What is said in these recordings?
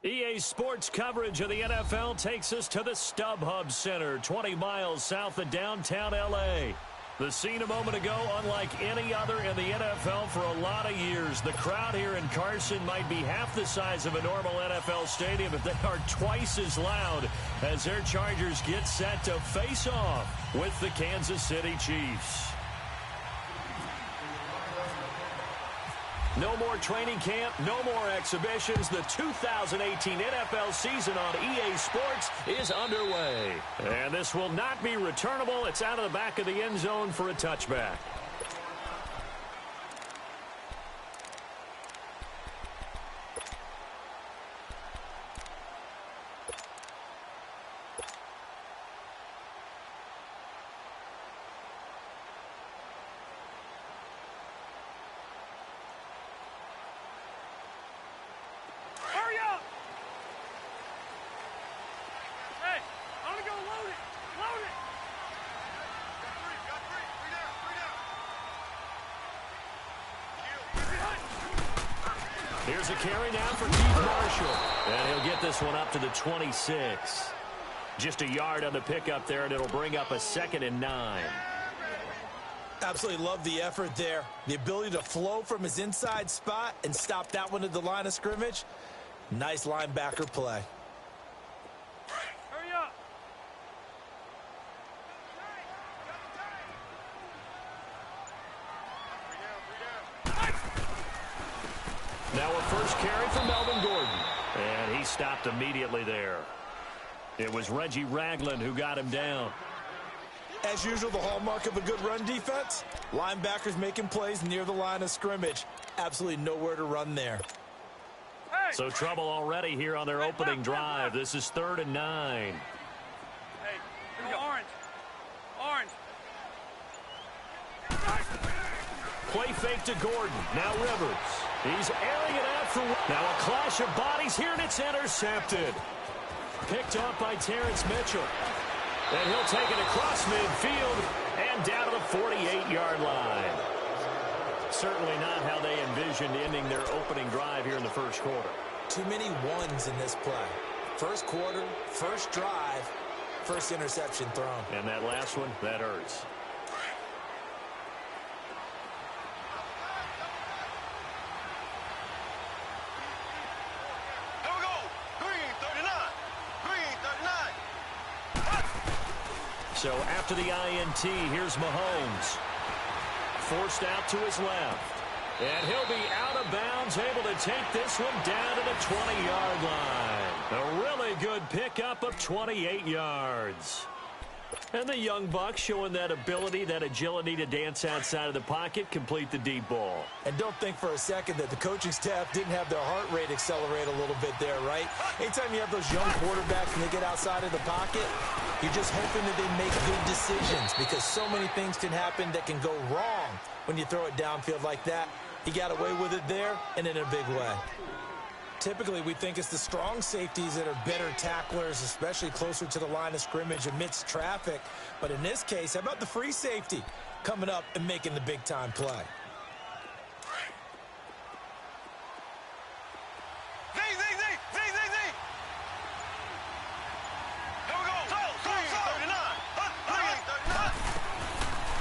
EA Sports coverage of the NFL takes us to the StubHub Center, 20 miles south of downtown L.A. The scene a moment ago, unlike any other in the NFL for a lot of years. The crowd here in Carson might be half the size of a normal NFL stadium, but they are twice as loud as their Chargers get set to face off with the Kansas City Chiefs. No more training camp, no more exhibitions. The 2018 NFL season on EA Sports is underway. And this will not be returnable. It's out of the back of the end zone for a touchback. Here's a carry now for Keith Marshall. And he'll get this one up to the 26. Just a yard on the pickup there, and it'll bring up a 2nd and 9. Absolutely love the effort there. The ability to flow from his inside spot and stop that one at the line of scrimmage. Nice linebacker play. Hurry up. Now a first carry for Melvin Gordon. And he stopped immediately there. It was Reggie Ragland who got him down. As usual, the hallmark of a good run defense, linebackers making plays near the line of scrimmage. Absolutely nowhere to run there. So trouble already here on their opening drive. This is 3rd and 9. Hey, here we go. Orange. Orange. Play fake to Gordon. Now Rivers. He's airing it out for... Now a clash of bodies here, and it's intercepted. Picked up by Terrence Mitchell. And he'll take it across midfield and down to the 48-yard line. Certainly not how they envisioned ending their opening drive here in the first quarter. Too many ones in this play. First quarter, first drive, first interception thrown. And that last one, that hurts. So after the INT, here's Mahomes. Forced out to his left. And he'll be out of bounds, able to take this one down to the 20-yard line. A really good pickup of 28 yards. And the young buck showing that ability, that agility to dance outside of the pocket, complete the deep ball. And don't think for a second that the coaching staff didn't have their heart rate accelerate a little bit there, right? Anytime you have those young quarterbacks and they get outside of the pocket, you're just hoping that they make good decisions because so many things can happen that can go wrong when you throw it downfield like that. He got away with it there and in a big way. Typically, we think it's the strong safeties that are better tacklers, especially closer to the line of scrimmage amidst traffic. But in this case, how about the free safety coming up and making the big-time play?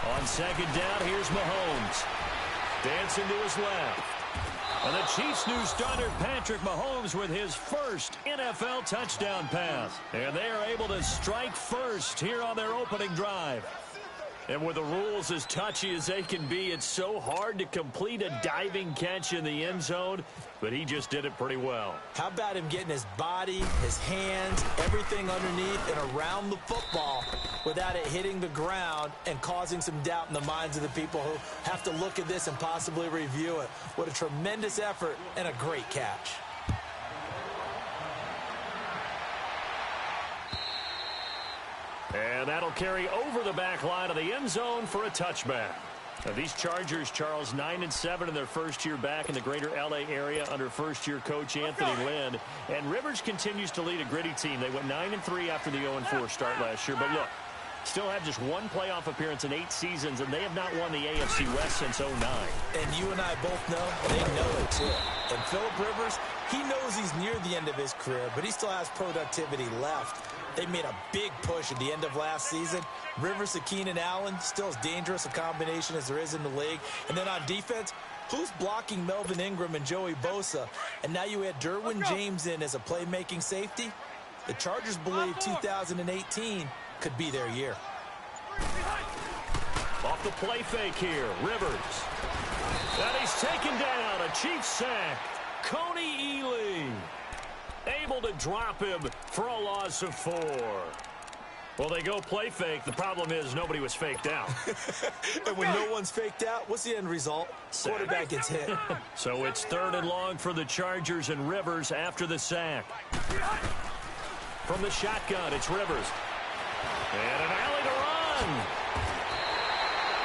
On 2nd down, here's Mahomes. Dancing to his left. And the Chiefs' new starter, Patrick Mahomes, with his first NFL touchdown pass. And they are able to strike first here on their opening drive. And with the rules as touchy as they can be, it's so hard to complete a diving catch in the end zone, but he just did it pretty well. How about him getting his body, his hands, everything underneath and around the football without it hitting the ground and causing some doubt in the minds of the people who have to look at this and possibly review it. What a tremendous effort and a great catch. And that'll carry over the back line of the end zone for a touchback. Now these Chargers, Charles, 9-7 in their first year back in the greater L.A. area under first-year coach Anthony Lynn. And Rivers continues to lead a gritty team. They went 9-3 after the 0-4 start last year. But look, still have just one playoff appearance in 8 seasons, and they have not won the AFC West since 2009. And you and I both know they know it, too. And Phillip Rivers, he knows he's near the end of his career, but he still has productivity left. They made a big push at the end of last season. Rivers to Keenan Allen, still as dangerous a combination as there is in the league. And then on defense, who's blocking Melvin Ingram and Joey Bosa? And now you add Derwin James in as a playmaking safety. The Chargers believe 2018 could be their year. Off the play fake here, Rivers. And he's taken down, a Chiefs sack. Coney Ely able to drop him for a loss of 4. Well, they go play fake. The problem is nobody was faked out. And when no one's faked out, what's the end result? Sack. Quarterback gets hit. So it's 3rd and long for the Chargers and Rivers after the sack. From the shotgun, it's Rivers. And an alley to run.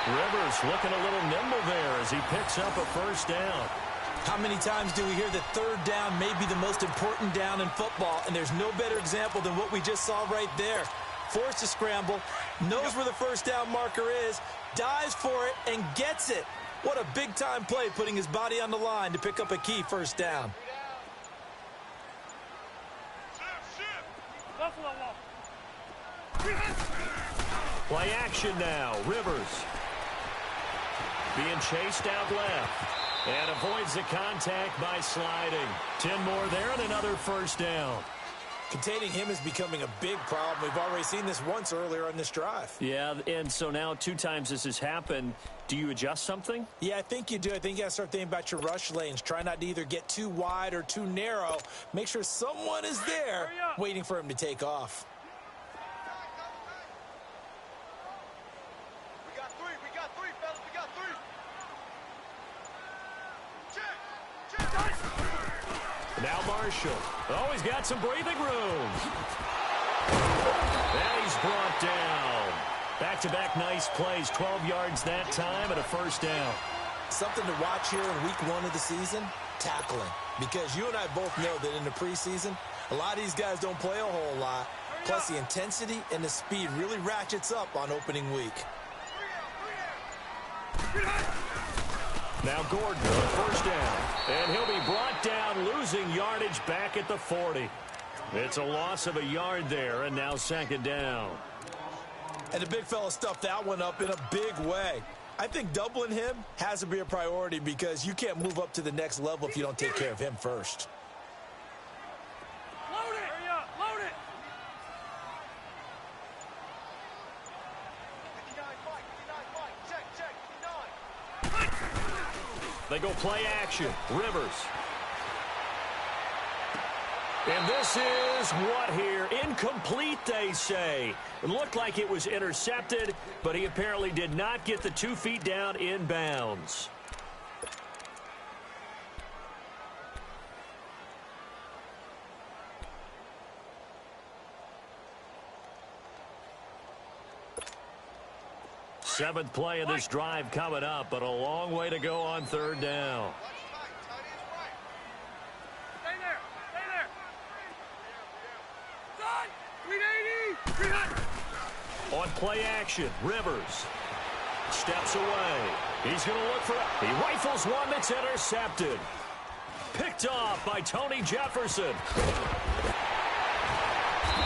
Rivers looking a little nimble there as he picks up a first down. How many times do we hear that 3rd down may be the most important down in football? And there's no better example than what we just saw right there. Forced to scramble, knows where the first down marker is, dives for it, and gets it. What a big-time play, putting his body on the line to pick up a key first down. Play action now. Rivers being chased out left and avoids the contact by sliding. 10 more there and another first down. Containing him is becoming a big problem. We've already seen this once earlier on this drive. Yeah, and so now 2 times this has happened. Do you adjust something? Yeah, I think you do. I think you got to start thinking about your rush lanes. Try not to either get too wide or too narrow. Make sure someone is there waiting for him to take off. We got three, fellas. We got 3. Now Marshall. Oh, he's got some breathing room. And he's brought down. Back-to-back nice plays. 12 yards that time and a first down. Something to watch here in week 1 of the season, tackling. Because you and I both know that in the preseason, a lot of these guys don't play a whole lot. Plus, the intensity and the speed really ratchets up on opening week. Now Gordon, first down. And he'll be brought down, losing yardage back at the 40. It's a loss of a yard there, and now 2nd down. And the big fella stuffed that one up in a big way. I think doubling him has to be a priority because you can't move up to the next level if you don't take care of him first. Load it! Hurry up! Load it! 59, check, 59. They go play action. Rivers. And this is what here? Incomplete, they say. It looked like it was intercepted, but he apparently did not get the 2 feet down inbounds. Seventh play of this drive coming up, but a long way to go on 3rd down. Stay there! Stay there! Son! 380! On play action, Rivers steps away. He's going to look for it. He rifles one that's intercepted. Picked off by Tony Jefferson.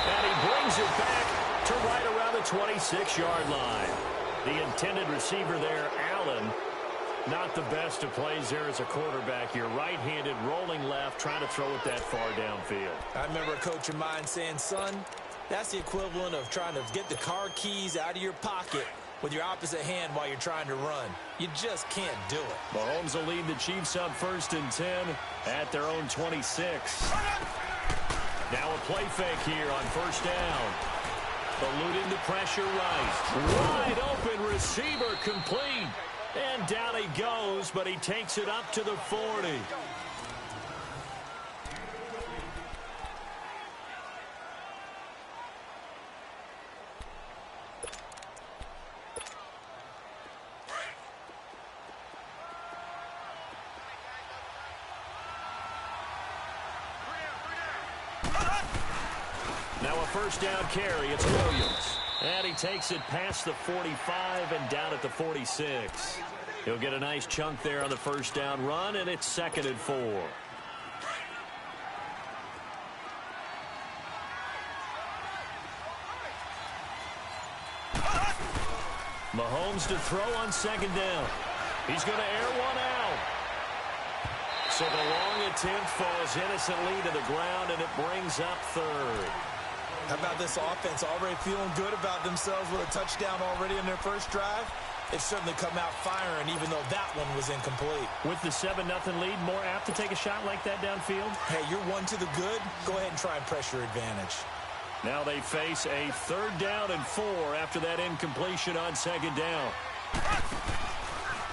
And he brings it back to right around the 26-yard line. The intended receiver there, Allen, not the best of plays there as a quarterback. You're right-handed, rolling left, trying to throw it that far downfield. I remember a coach of mine saying, son, that's the equivalent of trying to get the car keys out of your pocket with your opposite hand while you're trying to run. You just can't do it. Mahomes will lead the Chiefs up 1st and 10 at their own 26. Now a play fake here on 1st down. Eluding the pressure right. Wide open receiver complete. And down he goes, but he takes it up to the 40. Now a first down carry. It's Williams. And he takes it past the 45 and down at the 46. He'll get a nice chunk there on the first down run, and it's 2nd and 4. Mahomes to throw on 2nd down. He's going to air one out. So the long attempt falls innocently to the ground, and it brings up 3rd. How about this offense already feeling good about themselves with a touchdown already in their first drive? They've certainly come out firing, even though that one was incomplete. With the 7-0 lead, more apt to take a shot like that downfield? Hey, you're 1 to the good. Go ahead and try and press your advantage. Now they face a 3rd down and 4 after that incompletion on 2nd down.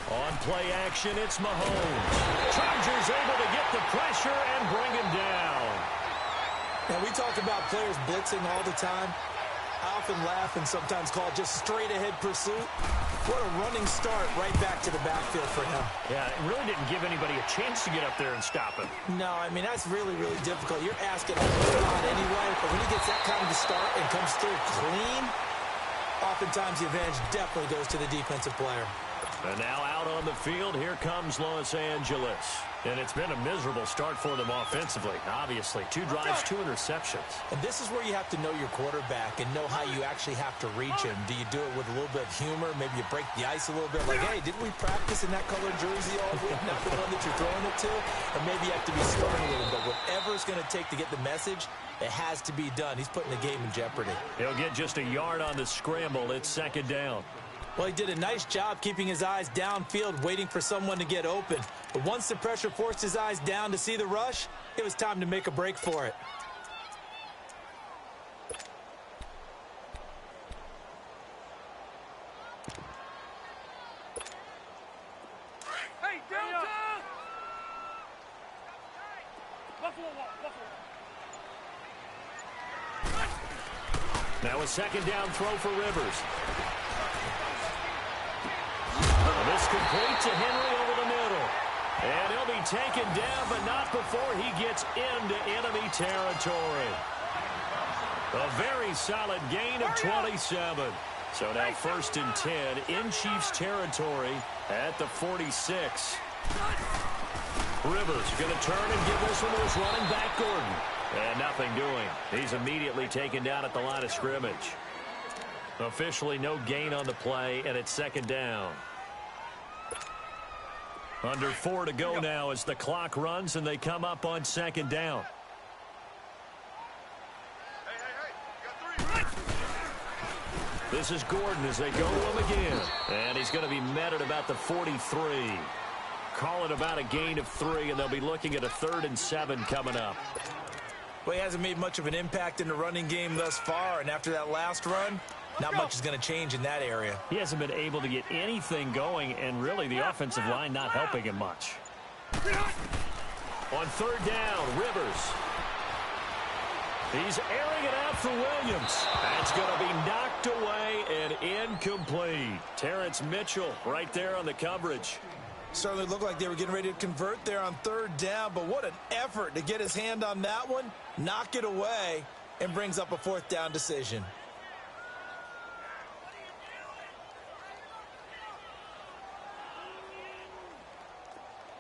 On play action, it's Mahomes. Chargers able to get the pressure and bring him down. Now, we talk about players blitzing all the time. I often laugh and sometimes call it just straight-ahead pursuit. What a running start right back to the backfield for him. Yeah, it really didn't give anybody a chance to get up there and stop him. No, I mean, that's really, really difficult. You're asking a whole lot anyway, but when he gets that kind of a start and comes through clean, oftentimes the advantage definitely goes to the defensive player. And now out on the field, here comes Los Angeles. And it's been a miserable start for them offensively, obviously. 2 drives, 2 interceptions. And this is where you have to know your quarterback and know how you actually have to reach him. Do you do it with a little bit of humor? Maybe you break the ice a little bit. Like, hey, didn't we practice in that colored jersey all week? Not the one that you're throwing it to? Or maybe you have to be stern with him. But whatever it's going to take to get the message, it has to be done. He's putting the game in jeopardy. He'll get just a yard on the scramble. It's 2nd down. Well, he did a nice job keeping his eyes downfield, waiting for someone to get open. But once the pressure forced his eyes down to see the rush, it was time to make a break for it. Hey, Delta! Buffalo wall, Buffalo. Now a 2nd down throw for Rivers. This complete to Henry over the middle. And he'll be taken down, but not before he gets into enemy territory. A very solid gain of 27. So now 1st and 10 in Chiefs territory at the 46. Rivers going to turn and give this one to his running back, Gordon. And nothing doing. He's immediately taken down at the line of scrimmage. Officially no gain on the play, and it's 2nd down. Under 4 to go now as the clock runs and they come up on 2nd down. This is Gordon as they go to him again. And he's going to be met at about the 43. Call it about a gain of 3, and they'll be looking at a 3rd and 7 coming up. Well, he hasn't made much of an impact in the running game thus far, and after that last run, not much is going to change in that area. He hasn't been able to get anything going, and really the offensive line not helping him much. On 3rd down, Rivers. He's airing it out for Williams. That's going to be knocked away and incomplete. Terrence Mitchell right there on the coverage. Certainly looked like they were getting ready to convert there on 3rd down, but what an effort to get his hand on that one, knock it away, and brings up a 4th down decision.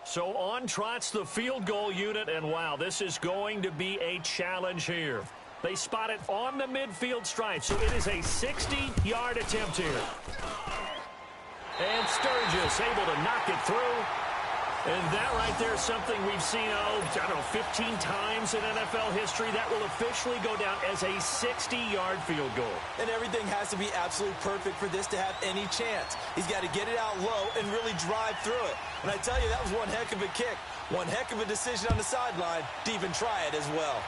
So on trots the field goal unit, and wow, this is going to be a challenge here. They spot it on the midfield stripe, so it is a 60-yard attempt here. And Sturgis able to knock it through. And that right there is something we've seen, I don't know, 15 times in NFL history. That will officially go down as a 60-yard field goal. And everything has to be absolutely perfect for this to have any chance. He's got to get it out low and really drive through it. And I tell you, that was one heck of a kick. One heck of a decision on the sideline to even try it as well.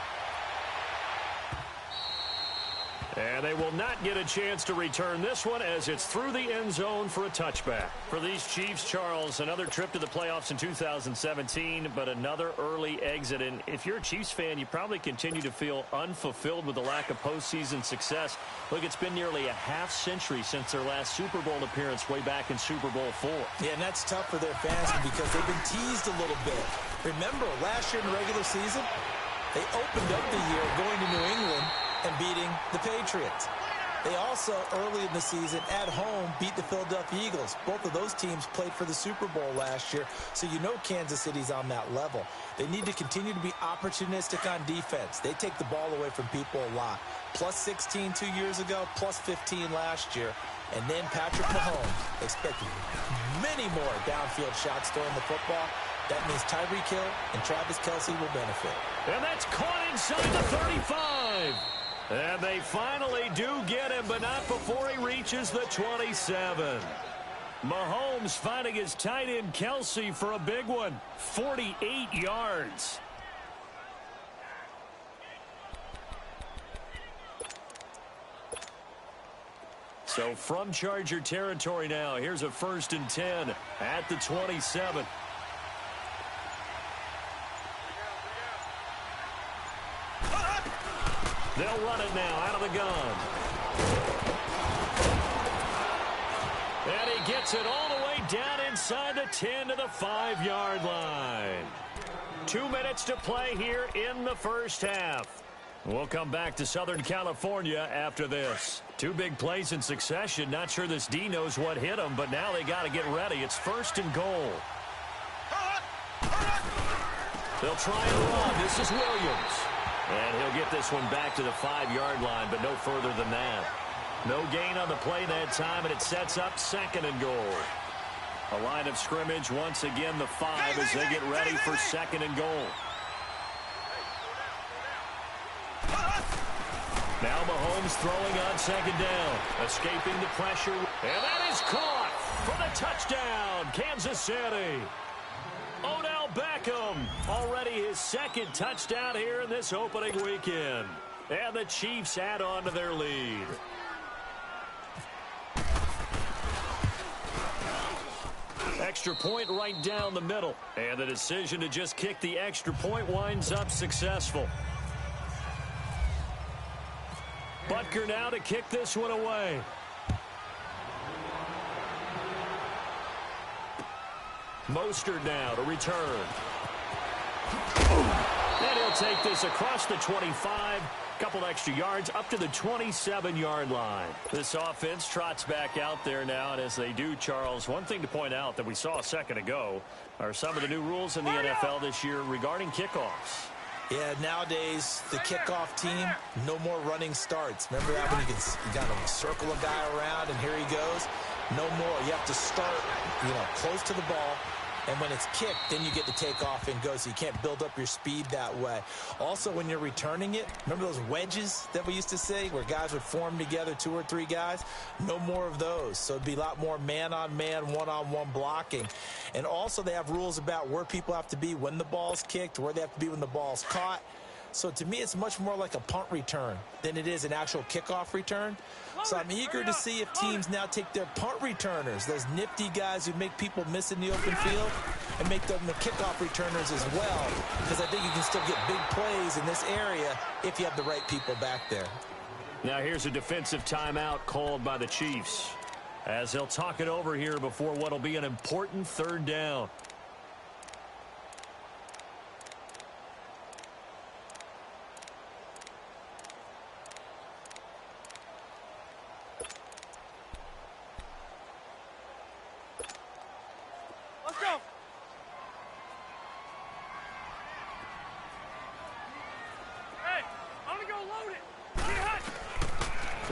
And they will not get a chance to return this one as it's through the end zone for a touchback. For these Chiefs, Charles, another trip to the playoffs in 2017, but another early exit. And if you're a Chiefs fan, you probably continue to feel unfulfilled with the lack of postseason success. Look, it's been nearly a half-century since their last Super Bowl appearance way back in Super Bowl IV. Yeah, and that's tough for their fans because they've been teased a little bit. Remember, last year in the regular season, they opened up the year going to New England and beating the Patriots. They also, early in the season, at home, beat the Philadelphia Eagles. Both of those teams played for the Super Bowl last year, so you know Kansas City's on that level. They need to continue to be opportunistic on defense. They take the ball away from people a lot. Plus 16 2 years ago, plus 15 last year. And then Patrick Mahomes expected many more downfield shots throwing the football. That means Tyreek Hill and Travis Kelce will benefit. And that's caught inside the 35. And they finally do get him, but not before he reaches the 27. Mahomes finding his tight end Kelce for a big one. 48 yards. So from Charger territory now, here's a 1st and 10 at the 27. They'll run it now out of the gun. And he gets it all the way down inside the 10 to the 5-yard line. 2 minutes to play here in the first half. We'll come back to Southern California after this. 2 big plays in succession. Not sure this D knows what hit him, but now they got to get ready. It's 1st and goal. They'll try and run. This is Williams. And he'll get this one back to the 5-yard line, but no further than that. No gain on the play that time, and it sets up 2nd and goal. A line of scrimmage, once again the 5 as they get ready for 2nd and goal. Now Mahomes throwing on 2nd down, escaping the pressure. And that is caught for the touchdown, Kansas City. Odell Beckham, already his 2nd touchdown here in this opening weekend. And the Chiefs add on to their lead. Extra point right down the middle. And the decision to just kick the extra point winds up successful. Butker now to kick this one away. Mostert now to return. And he'll take this across the 25. Couple extra yards up to the 27-yard line. This offense trots back out there now, and as they do, Charles, one thing to point out that we saw a second ago are some of the new rules in the NFL this year regarding kickoffs. Yeah, nowadays, the kickoff team, no more running starts. Remember that when you got to circle a guy around and here he goes? No more. You have to start, close to the ball. And when it's kicked, then you get to take off and go, so you can't build up your speed that way. Also, when you're returning it, remember those wedges that we used to say where guys would form together, 2 or 3 guys? No more of those. So it'd be a lot more man-on-man, one-on-one blocking. And also they have rules about where people have to be when the ball's kicked, where they have to be when the ball's caught. So to me, it's much more like a punt return than it is an actual kickoff return. So I'm eager to see if teams now take their punt returners, those nifty guys who make people miss in the open field, and make them the kickoff returners as well, because I think you can still get big plays in this area if you have the right people back there. Now here's a defensive timeout called by the Chiefs as they'll talk it over here before what will be an important 3rd down.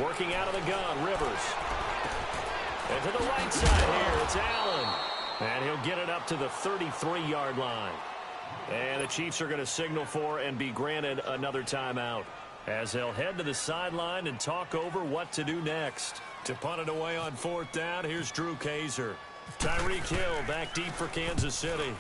Working out of the gun, Rivers. And to the right side here, it's Allen. And he'll get it up to the 33-yard line. And the Chiefs are going to signal for and be granted another timeout as they'll head to the sideline and talk over what to do next. To punt it away on 4th down, here's Drew Kaiser. Tyreek Hill back deep for Kansas City.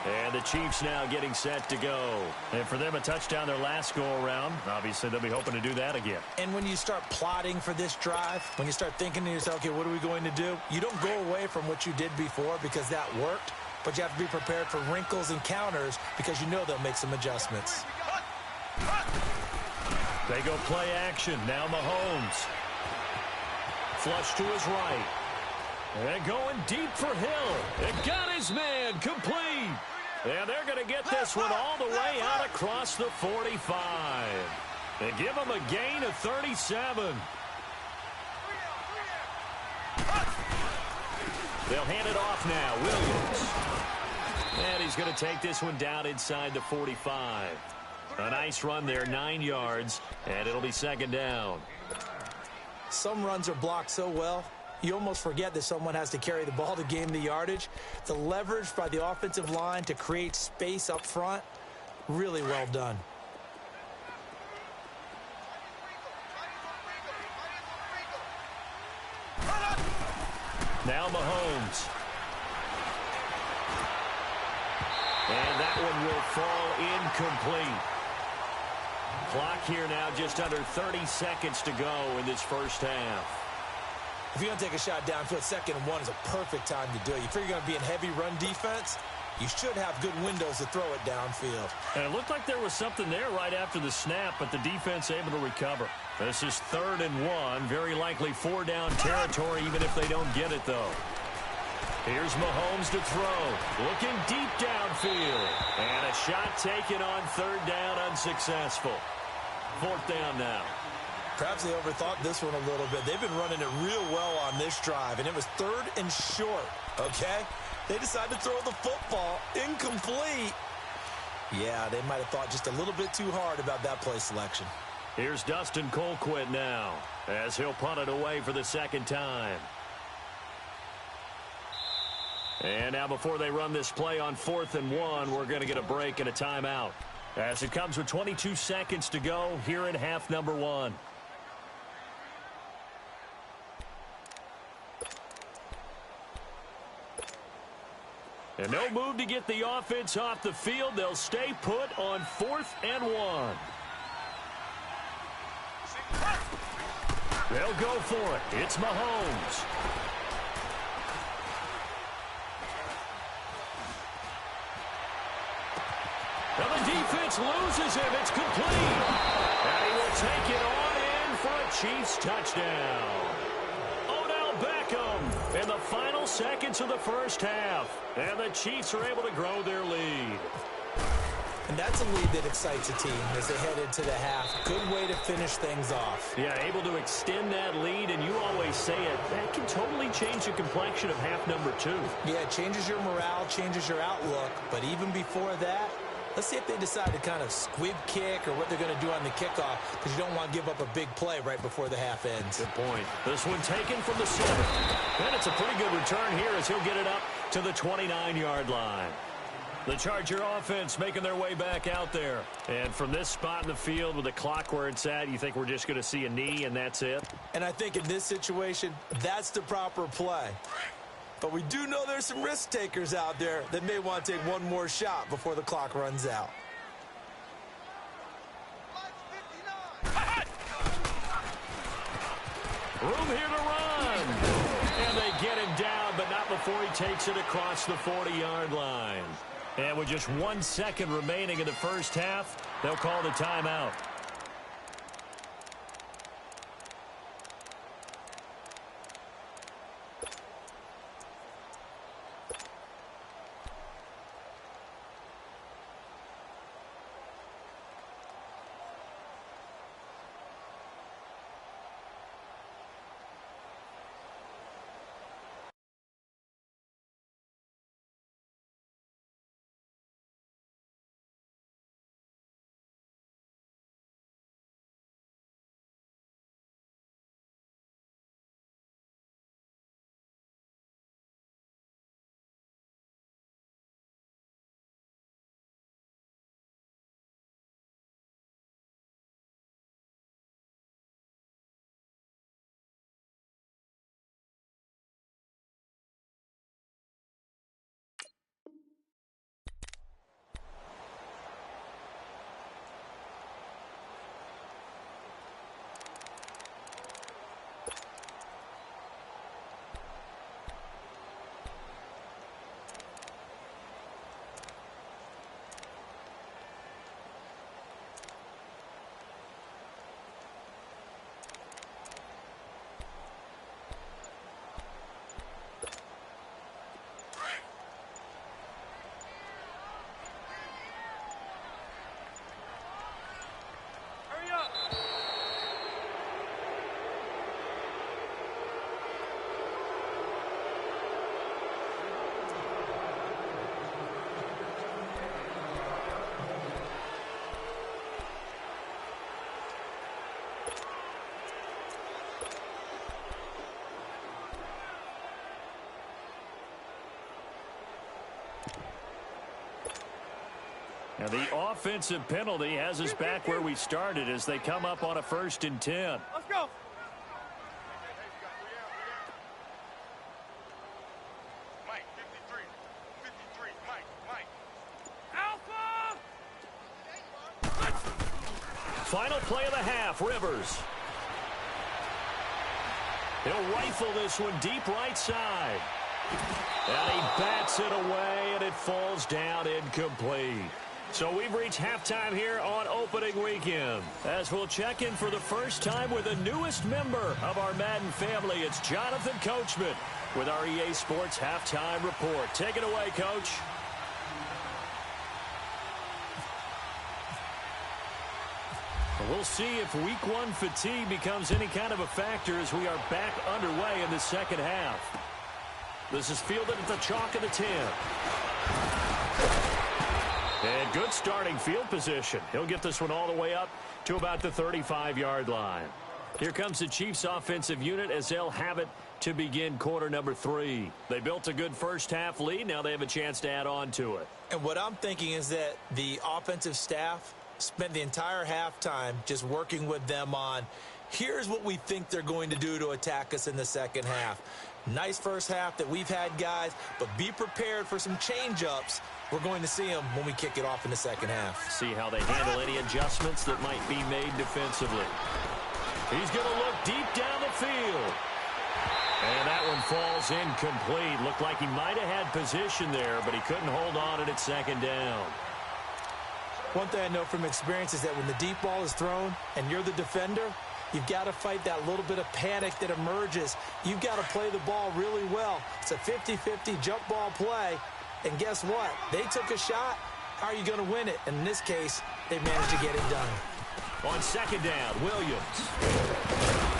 And the Chiefs now getting set to go. And for them, a touchdown their last go-around. Obviously, they'll be hoping to do that again. And when you start plotting for this drive, when you start thinking to yourself, okay, what are we going to do? You don't go away from what you did before because that worked, but you have to be prepared for wrinkles and counters because you know they'll make some adjustments. They go play action. Now Mahomes. Flush to his right. And going deep for Hill. It got his man complete. And they're going to get this one all the way out across the 45. They give them a gain of 37. They'll hand it off now. Williams. And he's going to take this one down inside the 45. A nice run there, 9 yards, and it'll be second down. Some runs are blocked so well, you almost forget that someone has to carry the ball to gain the yardage. The leverage by the offensive line to create space up front, really well done. Now Mahomes. And that one will fall incomplete. Clock here now just under 30 seconds to go in this first half. If you're going to take a shot downfield, 2nd and 1 is a perfect time to do it. You figure you're going to be in heavy run defense, you should have good windows to throw it downfield. And it looked like there was something there right after the snap, but the defense able to recover. This is 3rd and 1, very likely 4 down territory even if they don't get it, though. Here's Mahomes to throw. Looking deep downfield. And a shot taken on 3rd down, unsuccessful. 4th down now. Perhaps they overthought this one a little bit. They've been running it real well on this drive, and it was 3rd and short, okay? They decided to throw the football incomplete. Yeah, they might have thought just a little bit too hard about that play selection. Here's Dustin Colquitt now as he'll punt it away for the 2nd time. And now before they run this play on 4th and 1, we're going to get a break and a timeout. As it comes with 22 seconds to go here in half number 1. And no move to get the offense off the field. They'll stay put on 4th and 1. They'll go for it. It's Mahomes. Now the defense loses him. It's complete. And he will take it on in for a Chiefs touchdown. Odell Beckham in the final seconds of the first half. And the Chiefs are able to grow their lead. And that's a lead that excites a team as they head into the half. Good way to finish things off. Yeah, able to extend that lead, and you always say it, that can totally change the complexion of half number 2. Yeah, it changes your morale, changes your outlook. But even before that, let's see if they decide to kind of squib kick or what they're going to do on the kickoff, because you don't want to give up a big play right before the half ends. Good point. This one taken from the 7. And it's a pretty good return here as he'll get it up to the 29-yard line. The Charger offense making their way back out there. And from this spot in the field with the clock where it's at, you think we're just going to see a knee and that's it? And I think in this situation, that's the proper play. But we do know there's some risk takers out there that may want to take one more shot before the clock runs out. Room here to run. And they get him down, but not before he takes it across the 40-yard line. And with just 1 second remaining in the first half, they'll call the timeout. And the offensive penalty has us back where we started as they come up on a 1st and 10. Let's go. Mike, 53. 53. Mike. Alpha! Final play of the half, Rivers. He'll rifle this one deep right side. And he bats it away, and it falls down incomplete. So we've reached halftime here on opening weekend. As we'll check in for the first time with the newest member of our Madden family, it's Jonathan Coachman with our EA Sports Halftime Report. Take it away, Coach. We'll see if week 1 fatigue becomes any kind of a factor as we are back underway in the second half. This is fielded at the chalk of the 10. And good starting field position. He'll get this one all the way up to about the 35-yard line. Here comes the Chiefs offensive unit as they'll have it to begin quarter number 3. They built a good first half lead. Now they have a chance to add on to it. And what I'm thinking is that the offensive staff spent the entire halftime just working with them on, here's what we think they're going to do to attack us in the second half. Nice first half that we've had, guys, but be prepared for some change-ups. We're going to see them when we kick it off in the second half. See how they handle any adjustments that might be made defensively. He's going to look deep down the field. And that one falls incomplete. Looked like he might have had position there, but he couldn't hold on at it second down. One thing I know from experience is that when the deep ball is thrown and you're the defender, you've got to fight that little bit of panic that emerges. You've got to play the ball really well. It's a 50-50 jump ball play. And guess what? They took a shot. How are you going to win it? And in this case, they managed to get it done. On second down, Williams.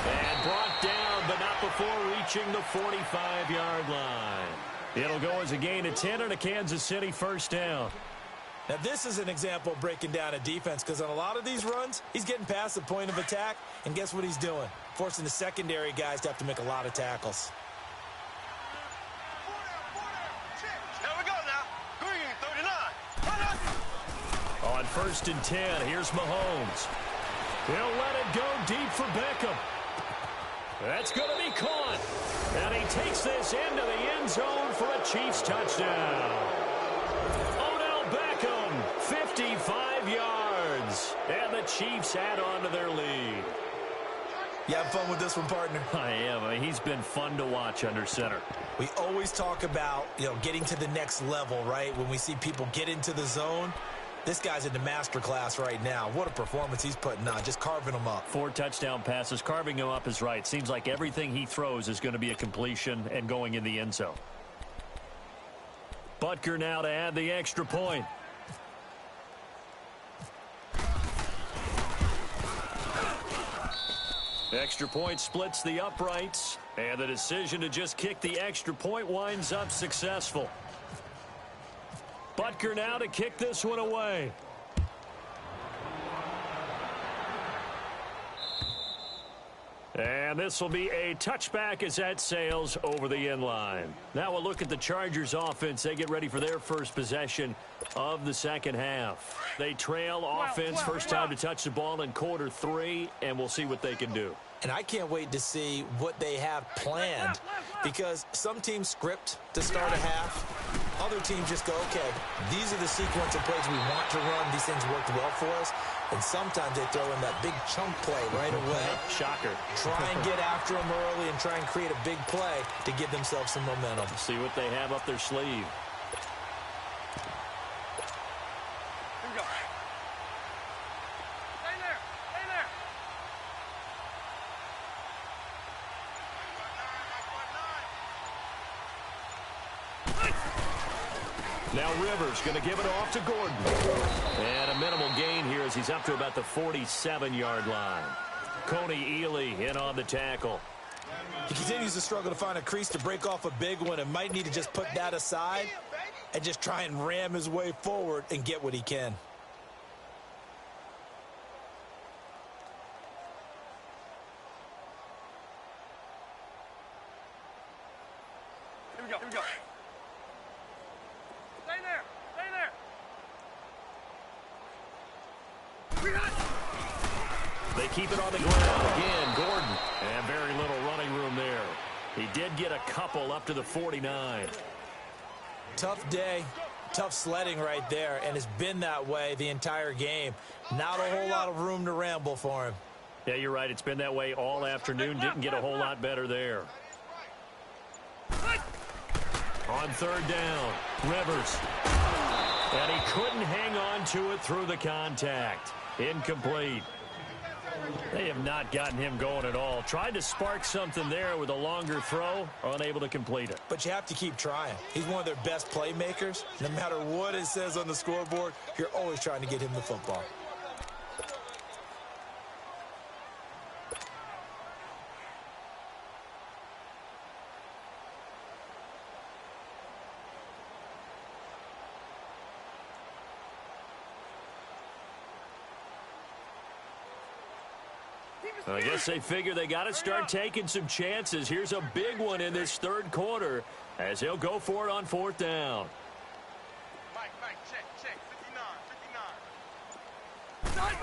And brought down, but not before reaching the 45-yard line. It'll go as a gain of 10 and a Kansas City first down. Now, this is an example of breaking down a defense because on a lot of these runs, he's getting past the point of attack, and guess what he's doing? Forcing the secondary guys to have to make a lot of tackles. Here we go now. Green, 39. On 1st and 10, here's Mahomes. He'll let it go deep for Beckham. That's going to be caught. And he takes this into the end zone for a Chiefs touchdown. 55 yards, and the Chiefs add on to their lead. You having fun with this one, partner? I am. I mean, he's been fun to watch under center. We always talk about, getting to the next level, right? When we see people get into the zone, this guy's in the master class right now. What a performance he's putting on, just carving them up. 4 touchdown passes, carving him up is right. Seems like everything he throws is going to be a completion and going in the end zone. Butker now to add the extra point. Extra point splits the uprights, and the decision to just kick the extra point winds up successful. Butker now to kick this one away. And this will be a touchback as that sails over the end line. Now we'll look at the Chargers offense. They get ready for their first possession of the second half. They trail offense, first time to touch the ball in quarter 3, and we'll see what they can do. And I can't wait to see what they have planned because some teams script to start a half. Other teams just go, okay, these are the sequence of plays we want to run. These things worked well for us. And sometimes they throw in that big chunk play right away. Shocker. Try and get after them early and try and create a big play to give themselves some momentum. See what they have up their sleeve. Here we go. Stay there. Stay there. Now Rivers going to give it off to Gordon. And a minimal gain here as he's up to about the 47-yard line. Coney Ely in on the tackle. He continues to struggle to find a crease to break off a big one and might need to just put that aside and just try and ram his way forward and get what he can. Here we go. Here we go. Stay there. Stay there. They keep it on the ground. Again, Gordon. And very little running room there. He did get a couple up to the 49. Tough day, tough sledding right there, and it's been that way the entire game. Not a whole lot of room to ramble for him. Yeah, you're right. It's been that way all afternoon. Didn't get a whole lot better there. On third down, Rivers. And he couldn't hang on to it through the contact. Incomplete. They have not gotten him going at all. Tried to spark something there with a longer throw, unable to complete it. But you have to keep trying. He's one of their best playmakers. No matter what it says on the scoreboard, you're always trying to get him the football. I guess they figure they got to start taking some chances. Here's a big one in this third quarter as he'll go for it on fourth down. Mike, check. 59.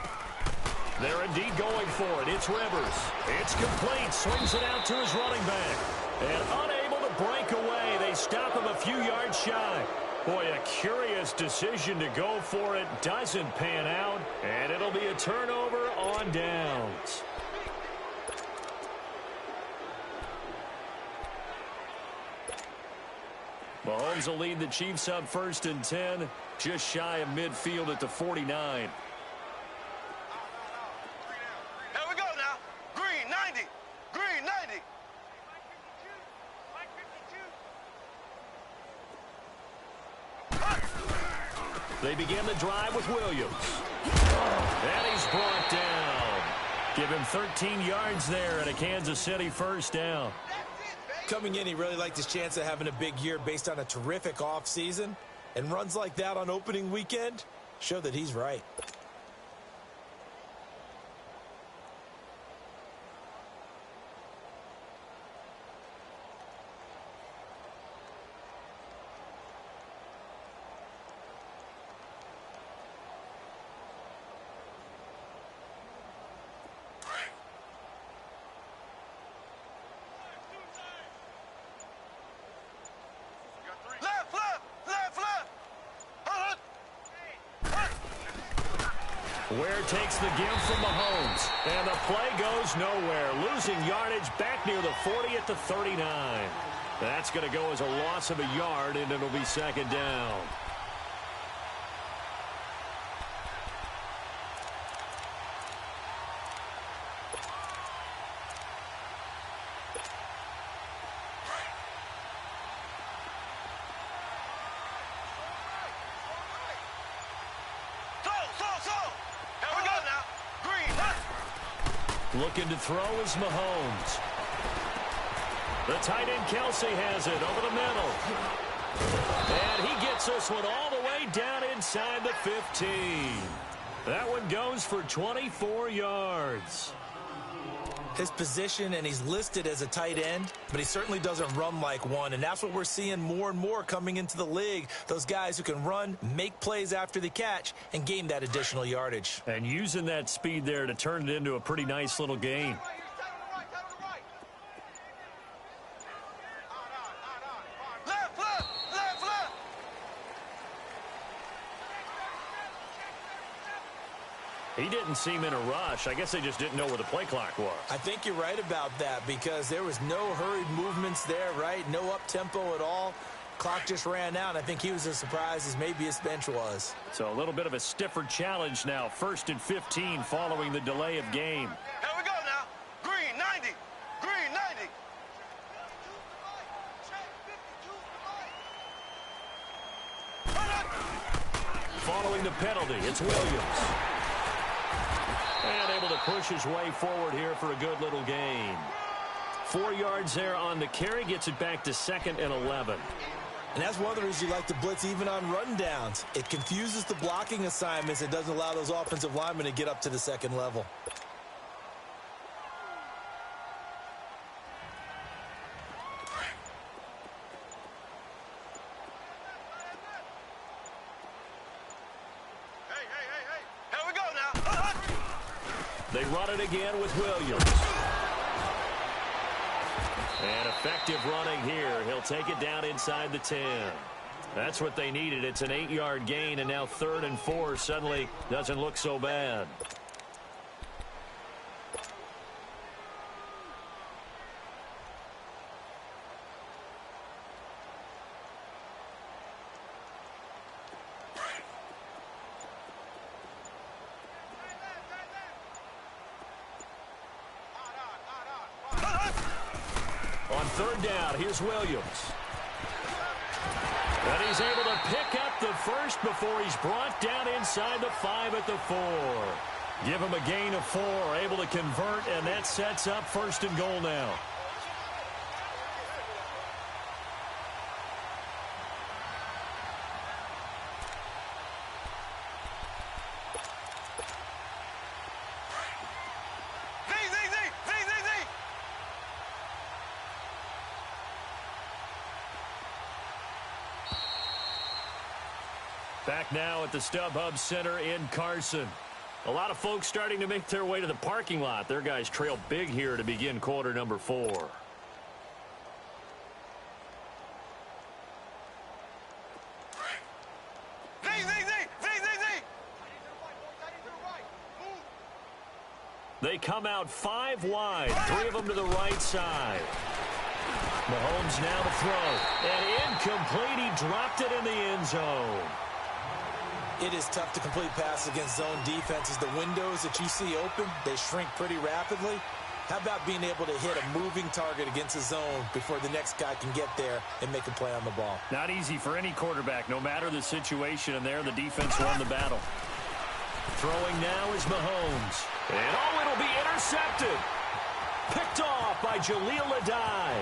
They're indeed going for it. It's Rivers. It's complete. Swings it out to his running back. And unable to break away. They stop him a few yards shy. Boy, a curious decision to go for it. Doesn't pan out. And it'll be a turnover on downs. Mahomes will lead the Chiefs up 1st and 10, just shy of midfield at the 49. Here we go now. Green 90. Green 90. They begin the drive with Williams. And he's brought down. Give him 13 yards there and a Kansas City first down. Coming in, he really liked his chance of having a big year based on a terrific offseason. And runs like that on opening weekend show that he's right. Ware takes the give from Mahomes. And the play goes nowhere. Losing yardage back near the 40 at the 39. That's going to go as a loss of a yard, and it'll be second down. Looking to throw is Mahomes. The tight end Kelsey has it over the middle. And he gets this one all the way down inside the 15. That one goes for 24 yards. His position, and he's listed as a tight end, but he certainly doesn't run like one, and that's what we're seeing more and more coming into the league. Those guys who can run, make plays after the catch, and gain that additional yardage. And using that speed there to turn it into a pretty nice little game. He didn't seem in a rush. I guess they just didn't know where the play clock was. I think you're right about that because there was no hurried movements there, right? No up-tempo at all. Clock just ran out. I think he was as surprised as maybe his bench was. So a little bit of a stiffer challenge now. 1st and 15 following the delay of game. Here we go now. Green 90. Green 90. Following the penalty, it's Williams. And able to push his way forward here for a good little gain. 4 yards there on the carry, gets it back to 2nd and 11. And that's one of the reasons you like to blitz even on rundowns. It confuses the blocking assignments. It doesn't allow those offensive linemen to get up to the second level. Here we go now. They run it again with Williams. And effective running here. He'll take it down inside the 10. That's what they needed. It's an 8-yard gain, and now 3rd and 4 suddenly doesn't look so bad. On 3rd down, here's Williams. And he's able to pick up the first before he's brought down inside the 5 at the 4. Give him a gain of 4, able to convert, and that sets up 1st and goal now. Back now at the StubHub Center in Carson. A lot of folks starting to make their way to the parking lot. Their guys trail big here to begin quarter number 4. They come out 5 wide, 3 of them to the right side. Mahomes now to throw. And incomplete. He dropped it in the end zone. It is tough to complete passes against zone defenses. The windows that you see open, they shrink pretty rapidly. How about being able to hit a moving target against a zone before the next guy can get there and make a play on the ball? Not easy for any quarterback, no matter the situation, and there the defense won the battle. Throwing now is Mahomes. And it'll be intercepted. Picked off by Jaleel Adai.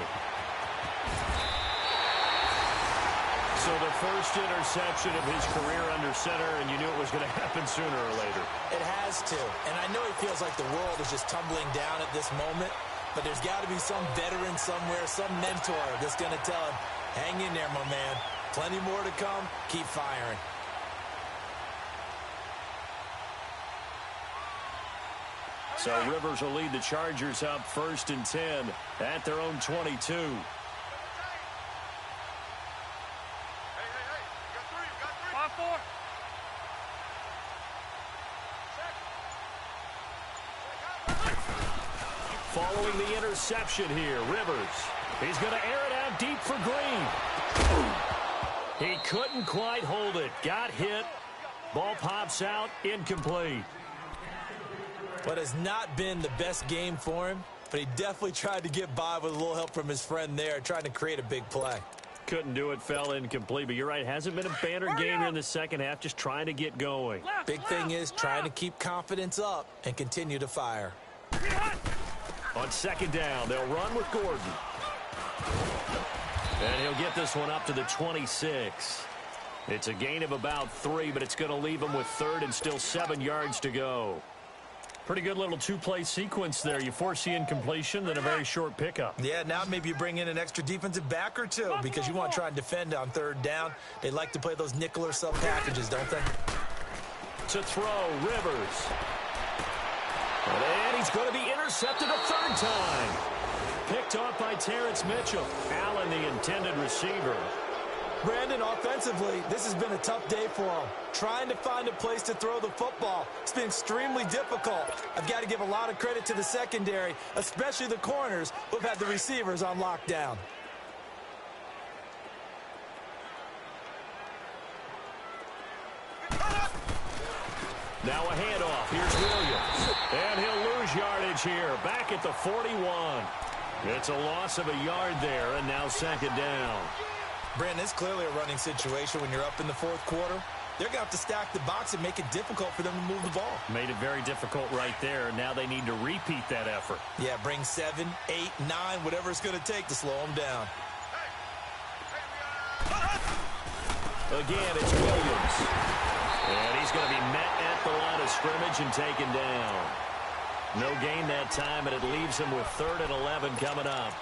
So the first interception of his career under center, and you knew it was going to happen sooner or later. It has to. And I know it feels like the world is just tumbling down at this moment, but there's got to be some veteran somewhere, some mentor that's going to tell him, hang in there, my man. Plenty more to come. Keep firing. So Rivers will lead the Chargers up 1st and 10 at their own 22. Following the interception here, Rivers. He's going to air it out deep for Green. He couldn't quite hold it. Got hit. Ball pops out. Incomplete. What has not been the best game for him, but he definitely tried to get by with a little help from his friend there, trying to create a big play. Couldn't do it, fell incomplete, but you're right. Hasn't been a banner game here in the second half, just trying to get going. Big thing is trying to keep confidence up and continue to fire. On 2nd down, they'll run with Gordon. And he'll get this one up to the 26. It's a gain of about 3, but it's going to leave him with 3rd and still 7 yards to go. Pretty good little 2-play sequence there. You force the incompletion, then a very short pickup. Yeah, now maybe you bring in an extra defensive back or 2 because you want to try and defend on 3rd down. They like to play those nickel or sub packages, don't they? To throw, Rivers. And he's going to be intercepted a 3rd time. Picked off by Terrence Mitchell. Allen, the intended receiver. Brandon, offensively, this has been a tough day for him. Trying to find a place to throw the football. It's been extremely difficult. I've got to give a lot of credit to the secondary, especially the corners who've had the receivers on lockdown. Now a handoff. Here's Williams. And he'll lose yardage here. Back at the 41. It's a loss of a yard there, and now 2nd down. Brandon, it's clearly a running situation when you're up in the 4th quarter. They're going to have to stack the box and make it difficult for them to move the ball. Made it very difficult right there. Now they need to repeat that effort. Yeah, bring 7, 8, 9, whatever it's going to take to slow them down. Again, it's Williams. And he's going to be met at the line of scrimmage and taken down. No gain that time, and it leaves him with 3rd and 11 coming up.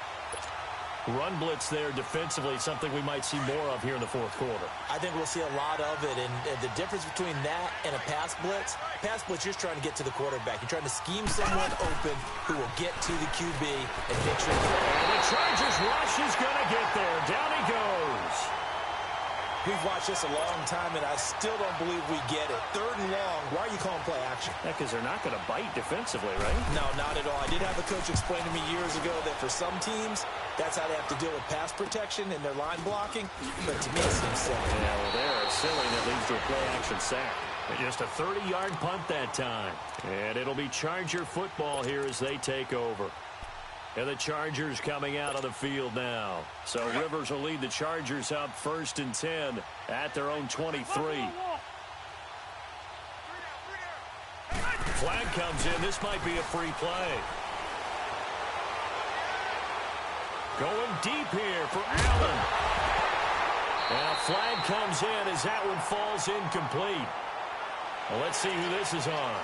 Run blitz there defensively, something we might see more of here in the fourth quarter. I think we'll see a lot of it, and the difference between that and a pass blitz, you're just trying to get to the quarterback. You're trying to scheme someone open who will get to the QB and make sure and the Chargers rush is going to get there. Down he goes. We've watched this a long time, and I still don't believe we get it. 3rd and long. Why are you calling play action? Yeah, because they're not going to bite defensively, right? No, not at all. I did have a coach explain to me years ago that for some teams, that's how they have to deal with pass protection and their line blocking. But to me, it seems silly. Yeah, well, they're silly that leads to a play action sack. And just a 30-yard punt that time. And it'll be Charger football here as they take over. And the Chargers coming out on the field now. So Rivers will lead the Chargers up 1st and 10 at their own 23. Flag comes in. This might be a free play. Going deep here for Allen. And a flag comes in as that one falls incomplete. Well, let's see who this is on.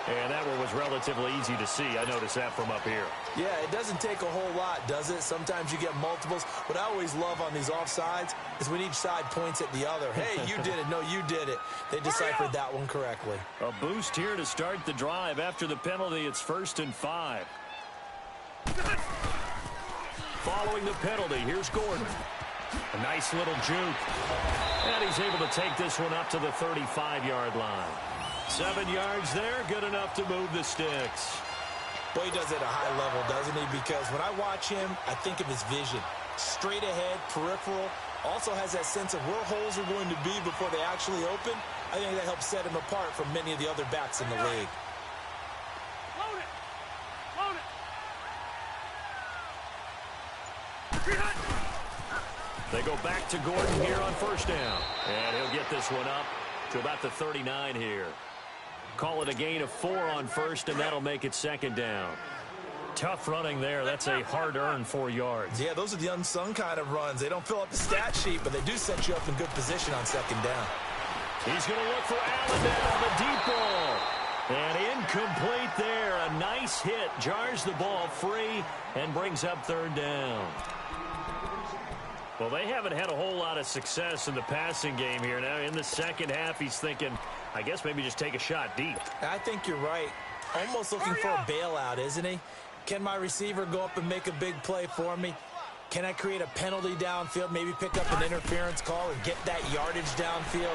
And that one was relatively easy to see. I noticed that from up here. Yeah, it doesn't take a whole lot, does it? Sometimes you get multiples. What I always love on these offsides is when each side points at the other. Hey, you did it. No, you did it. They deciphered that one correctly. A boost here to start the drive. After the penalty, it's 1st and 5. Following the penalty, here's Gordon. A nice little juke. And he's able to take this one up to the 35-yard line. 7 yards there, good enough to move the sticks. Boy, he does it at a high level, doesn't he? Because when I watch him, I think of his vision. Straight ahead, peripheral. Also has that sense of where holes are going to be before they actually open. I think that helps set him apart from many of the other backs in the league. Load it. Load it. They go back to Gordon here on 1st down. And he'll get this one up to about the 39 here. Call it a gain of 4 on 1st, and that'll make it 2nd down. Tough running there. That's a hard-earned 4 yards. Yeah, those are the unsung kind of runs. They don't fill up the stat sheet, but they do set you up in good position on 2nd down. He's going to look for Allen now, the deep ball. And incomplete there. A nice hit. Jars the ball free and brings up 3rd down. Well, they haven't had a whole lot of success in the passing game here. Now, in the second half, he's thinking, I guess maybe just take a shot deep. I think you're right. Almost looking for a bailout, isn't he? Can my receiver go up and make a big play for me? Can I create a penalty downfield, maybe pick up an interference call and get that yardage downfield?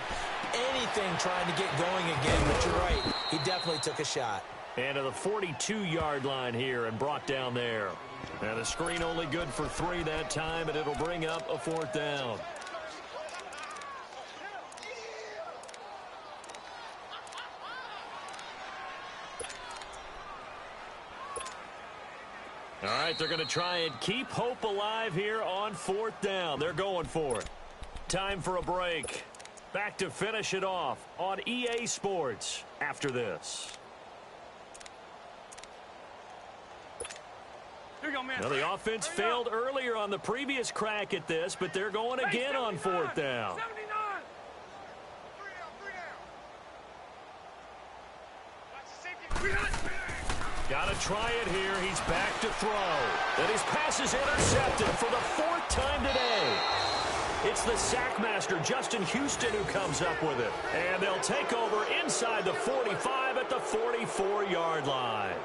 Anything trying to get going again, but you're right. He definitely took a shot. And to the 42-yard line here and brought down there. And the screen only good for 3 that time, and it'll bring up a 4th down. All right, they're going to try and keep hope alive here on 4th down. They're going for it. Time for a break. Back to finish it off on EA Sports after this. Here you go, man. Now, the offense failed earlier on the previous crack at this, but they're going again on 4th down. 79. 3 down. Got to try it here. He's back to throw. And his pass is intercepted for the 4th time today. It's the sackmaster, Justin Houston, who comes up with it. And they'll take over inside the 45 at the 44-yard line.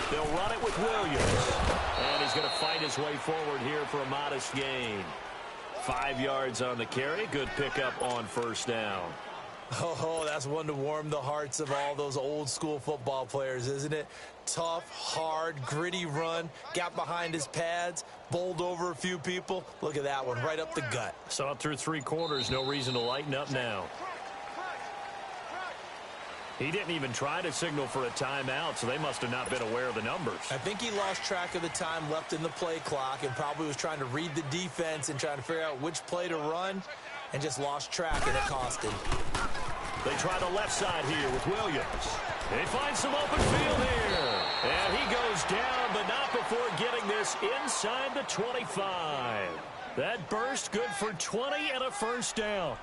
They'll run it with Williams. And he's going to fight his way forward here for a modest gain. 5 yards on the carry. Good pickup on 1st down. Oh, that's one to warm the hearts of all those old school football players, isn't it? Tough, hard, gritty run. Got behind his pads. Bowled over a few people. Look at that one, right up the gut. Saw it through 3 quarters. No reason to lighten up now. He didn't even try to signal for a timeout, so they must have not been aware of the numbers. I think he lost track of the time left in the play clock and probably was trying to read the defense and trying to figure out which play to run and just lost track, and it cost him. They try the left side here with Williams. They find some open field here. And he goes down, but not before getting this inside the 25. That burst good for 20 and a first down.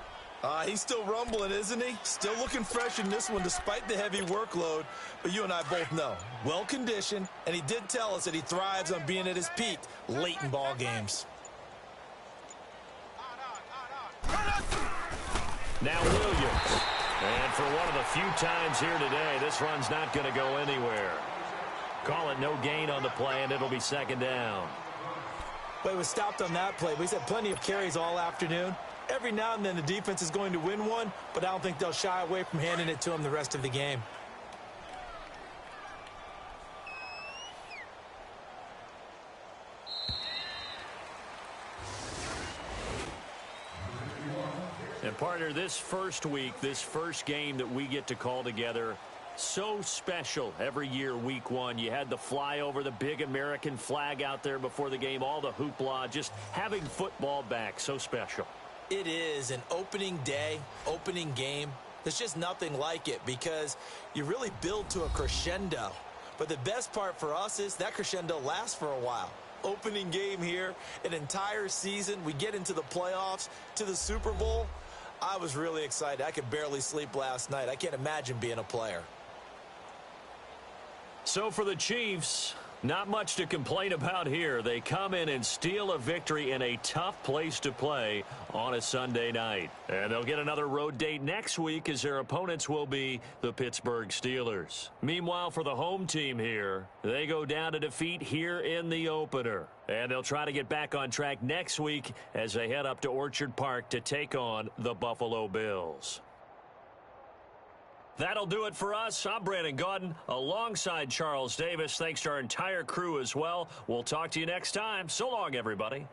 He's still rumbling, isn't he? Still looking fresh in this one despite the heavy workload. But you and I both know, well-conditioned, and he did tell us that he thrives on being at his peak late in ball games. Now Williams. And for one of the few times here today, this run's not going to go anywhere. Call it no gain on the play, and it'll be second down. Well, he was stopped on that play, but he's had plenty of carries all afternoon. Every now and then the defense is going to win one, but I don't think they'll shy away from handing it to him the rest of the game. And partner, this first week, this first game that we get to call together, so special every year, week one. You had the flyover, the big American flag out there before the game, all the hoopla, just having football back, so special. It is an opening day, opening game. There's just nothing like it because you really build to a crescendo. But the best part for us is that crescendo lasts for a while. Opening game here, an entire season. We get into the playoffs, to the Super Bowl. I was really excited. I could barely sleep last night. I can't imagine being a player. So for the Chiefs, not much to complain about here. They come in and steal a victory in a tough place to play on a Sunday night. And they'll get another road date next week as their opponents will be the Pittsburgh Steelers. Meanwhile, for the home team here, they go down to defeat here in the opener. And they'll try to get back on track next week as they head up to Orchard Park to take on the Buffalo Bills. That'll do it for us. I'm Brandon Gaudin alongside Charles Davis. Thanks to our entire crew as well. We'll talk to you next time. So long, everybody.